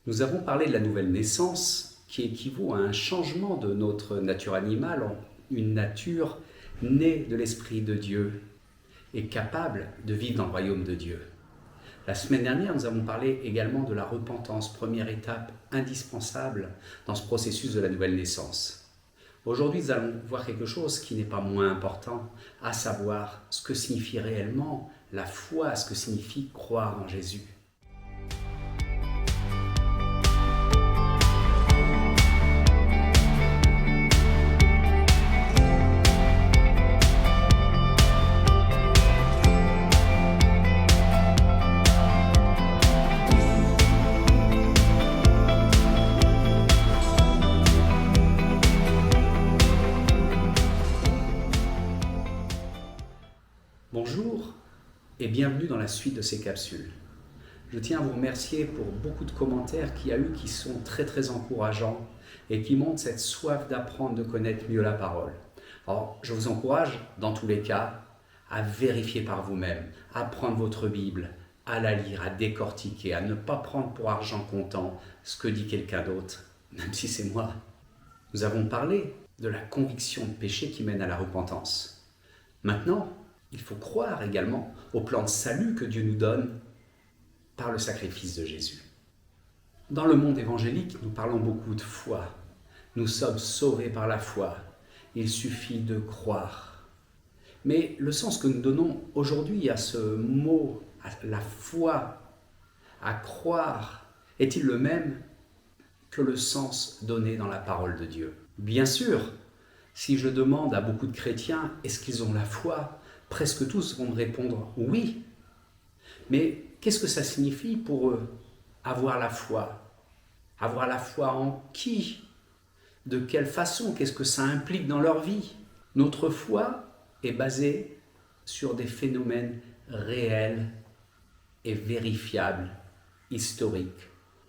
Nous avons parlé de la nouvelle naissance qui équivaut à un changement de notre nature animale en une nature née de l'Esprit de Dieu et capable de vivre dans le royaume de Dieu. La semaine dernière, nous avons parlé également de la repentance, première étape indispensable dans ce processus de la nouvelle naissance. Aujourd'hui, nous allons voir quelque chose qui n'est pas moins important, à savoir ce que signifie réellement la foi, ce que signifie croire en Jésus. Bonjour et bienvenue dans la suite de ces capsules. Je tiens à vous remercier pour beaucoup de commentaires qu'il y a eu qui sont très encourageants et qui montrent cette soif d'apprendre, de connaître mieux la parole. Alors, je vous encourage, dans tous les cas, à vérifier par vous-même, à prendre votre Bible, à la lire, à décortiquer, à ne pas prendre pour argent comptant ce que dit quelqu'un d'autre, même si c'est moi. Nous avons parlé de la conviction de péché qui mène à la repentance. Maintenant, il faut croire également au plan de salut que Dieu nous donne par le sacrifice de Jésus. Dans le monde évangélique, nous parlons beaucoup de foi. Nous sommes sauvés par la foi. Il suffit de croire. Mais le sens que nous donnons aujourd'hui à ce mot, à la foi, à croire, est-il le même que le sens donné dans la parole de Dieu? Bien sûr, si je demande à beaucoup de chrétiens, est-ce qu'ils ont la foi? Presque tous vont me répondre oui. Mais qu'est-ce que ça signifie pour eux, avoir la foi? Avoir la foi en qui? De quelle façon? Qu'est-ce que ça implique dans leur vie? Notre foi est basée sur des phénomènes réels et vérifiables, historiques.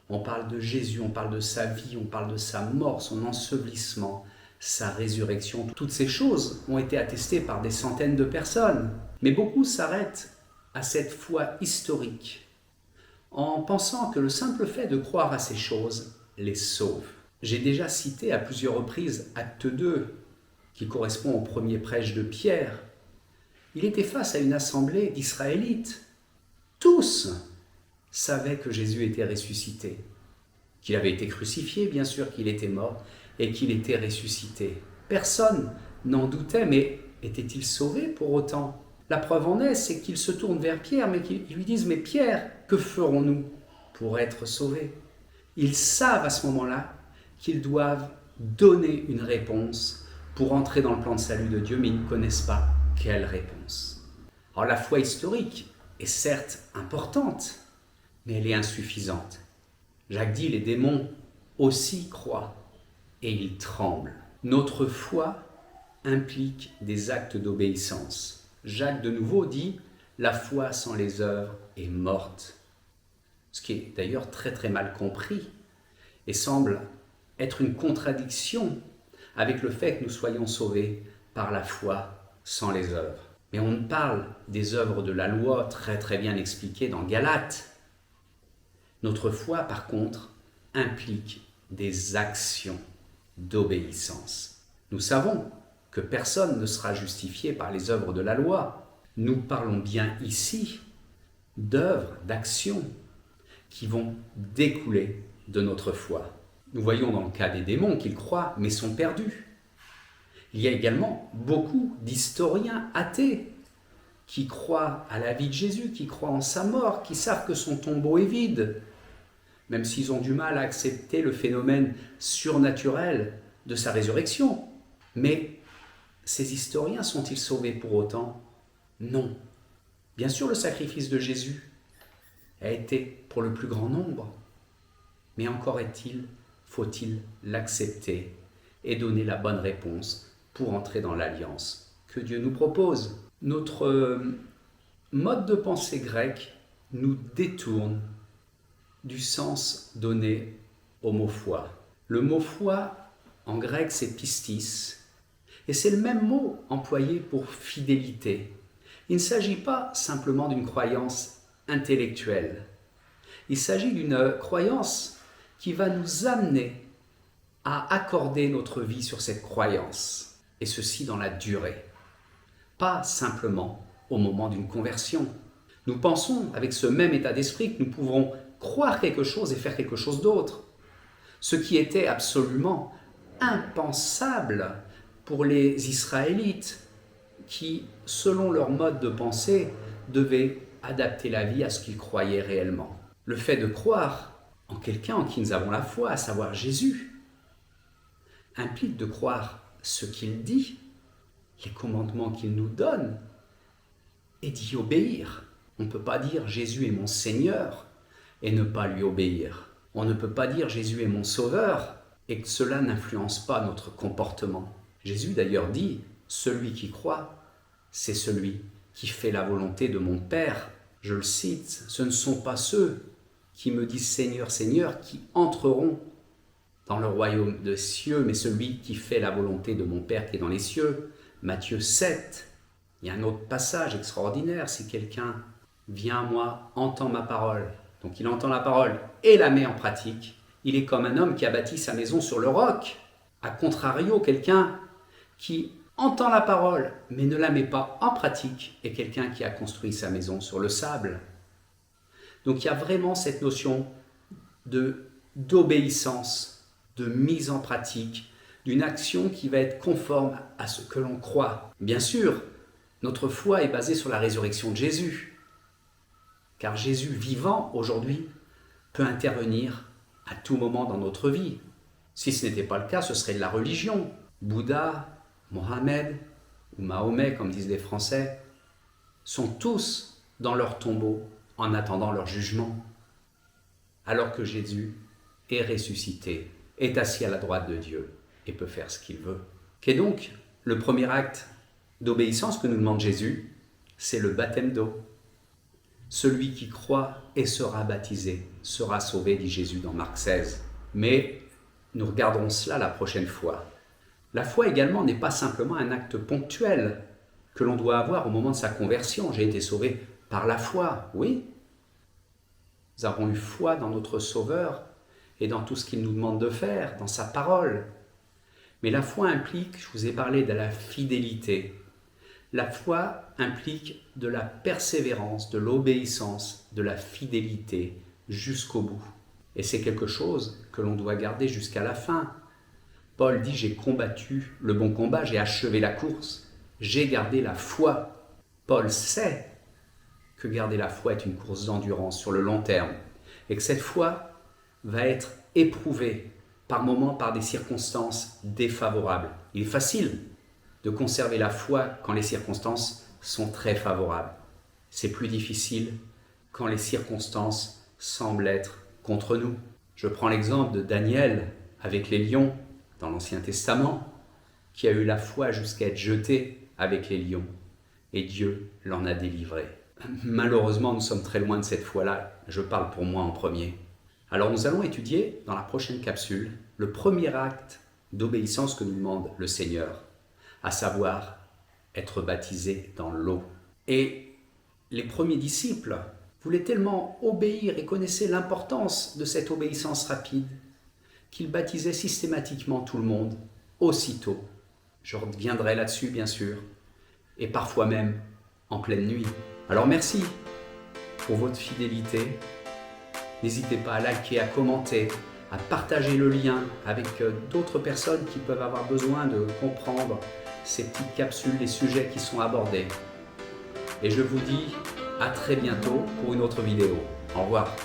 On parle de Jésus, on parle de sa vie, on parle de sa mort, son ensevelissement, sa résurrection. Toutes ces choses ont été attestées par des centaines de personnes. Mais beaucoup s'arrêtent à cette foi historique en pensant que le simple fait de croire à ces choses les sauve. J'ai déjà cité à plusieurs reprises Acte 2, qui correspond au premier prêche de Pierre. Il était face à une assemblée d'Israélites. Tous savaient que Jésus était ressuscité, qu'il avait été crucifié, bien sûr, qu'il était mort, et qu'il était ressuscité. Personne n'en doutait, mais était-il sauvé pour autant? La preuve en est, c'est qu'ils se tournent vers Pierre, mais qu'ils lui disent « Mais Pierre, que ferons-nous pour être sauvés ?» Ils savent à ce moment-là qu'ils doivent donner une réponse pour entrer dans le plan de salut de Dieu, mais ils ne connaissent pas quelle réponse. Alors la foi historique est certes importante, mais elle est insuffisante. Jacques dit « Les démons aussi croient ». Et il tremble. Notre foi implique des actes d'obéissance. Jacques de nouveau dit « La foi sans les œuvres est morte ». Ce qui est d'ailleurs très mal compris et semble être une contradiction avec le fait que nous soyons sauvés par la foi sans les œuvres. Mais on parle des œuvres de la loi très bien expliquées dans Galates. Notre foi, par contre, implique des actions d'obéissance. Nous savons que personne ne sera justifié par les œuvres de la loi. Nous parlons bien ici d'œuvres, d'actions qui vont découler de notre foi. Nous voyons dans le cas des démons qu'ils croient mais sont perdus. Il y a également beaucoup d'historiens athées qui croient à la vie de Jésus, qui croient en sa mort, qui savent que son tombeau est vide, même s'ils ont du mal à accepter le phénomène surnaturel de sa résurrection. Mais ces historiens sont-ils sauvés pour autant? Non. Bien sûr, le sacrifice de Jésus a été pour le plus grand nombre, mais encore faut-il l'accepter et donner la bonne réponse pour entrer dans l'alliance que Dieu nous propose. Notre mode de pensée grec nous détourne du sens donné au mot foi. Le mot foi, en grec, c'est pistis, et c'est le même mot employé pour fidélité. Il ne s'agit pas simplement d'une croyance intellectuelle. Il s'agit d'une croyance qui va nous amener à accorder notre vie sur cette croyance, et ceci dans la durée, pas simplement au moment d'une conversion. Nous pensons, avec ce même état d'esprit, que nous pouvons croire quelque chose et faire quelque chose d'autre, ce qui était absolument impensable pour les Israélites, qui, selon leur mode de pensée, devaient adapter la vie à ce qu'ils croyaient réellement. Le fait de croire en quelqu'un en qui nous avons la foi, à savoir Jésus, implique de croire ce qu'il dit, les commandements qu'il nous donne, et d'y obéir. On ne peut pas dire Jésus est mon Seigneur et ne pas lui obéir. On ne peut pas dire Jésus est mon Sauveur et que cela n'influence pas notre comportement. Jésus d'ailleurs dit, celui qui croit, c'est celui qui fait la volonté de mon Père. Je le cite, ce ne sont pas ceux qui me disent Seigneur, Seigneur, qui entreront dans le royaume des cieux, mais celui qui fait la volonté de mon Père qui est dans les cieux. Matthieu 7. Il y a un autre passage extraordinaire, si quelqu'un vient à moi, entend ma parole, donc il entend la parole et la met en pratique, il est comme un homme qui a bâti sa maison sur le roc. A contrario, quelqu'un qui entend la parole mais ne la met pas en pratique est quelqu'un qui a construit sa maison sur le sable. Donc il y a vraiment cette notion d'obéissance, de mise en pratique, d'une action qui va être conforme à ce que l'on croit. Bien sûr, notre foi est basée sur la résurrection de Jésus, car Jésus vivant aujourd'hui peut intervenir à tout moment dans notre vie. Si ce n'était pas le cas, ce serait de la religion. Bouddha, Mohamed ou Mahomet, comme disent les Français, sont tous dans leur tombeau en attendant leur jugement, alors que Jésus est ressuscité, est assis à la droite de Dieu et peut faire ce qu'il veut. Qu'est donc le premier acte d'obéissance que nous demande Jésus? C'est le baptême d'eau. Celui qui croit et sera baptisé sera sauvé, dit Jésus dans Marc 16. Mais nous regarderons cela la prochaine fois. La foi également n'est pas simplement un acte ponctuel que l'on doit avoir au moment de sa conversion. J'ai été sauvé par la foi, oui. Nous avons eu foi dans notre Sauveur et dans tout ce qu'il nous demande de faire, dans sa parole. Mais la foi implique, je vous ai parlé de la fidélité. La foi implique de la persévérance, de l'obéissance, de la fidélité jusqu'au bout. Et c'est quelque chose que l'on doit garder jusqu'à la fin. Paul dit « J'ai combattu le bon combat, j'ai achevé la course, j'ai gardé la foi ». Paul sait que garder la foi est une course d'endurance sur le long terme et que cette foi va être éprouvée par moments par des circonstances défavorables. Il est facile de conserver la foi quand les circonstances sont très favorables. C'est plus difficile quand les circonstances semblent être contre nous. Je prends l'exemple de Daniel avec les lions dans l'Ancien Testament, qui a eu la foi jusqu'à être jeté avec les lions, et Dieu l'en a délivré. Malheureusement, nous sommes très loin de cette foi-là, je parle pour moi en premier. Alors nous allons étudier dans la prochaine capsule le premier acte d'obéissance que nous demande le Seigneur, à savoir être baptisé dans l'eau. Et les premiers disciples voulaient tellement obéir et connaissaient l'importance de cette obéissance rapide qu'ils baptisaient systématiquement tout le monde aussitôt. Je reviendrai là-dessus bien sûr, et parfois même en pleine nuit. Alors merci pour votre fidélité. N'hésitez pas à liker, à commenter, à partager le lien avec d'autres personnes qui peuvent avoir besoin de comprendre ces petites capsules, les sujets qui sont abordés. Et je vous dis à très bientôt pour une autre vidéo. Au revoir.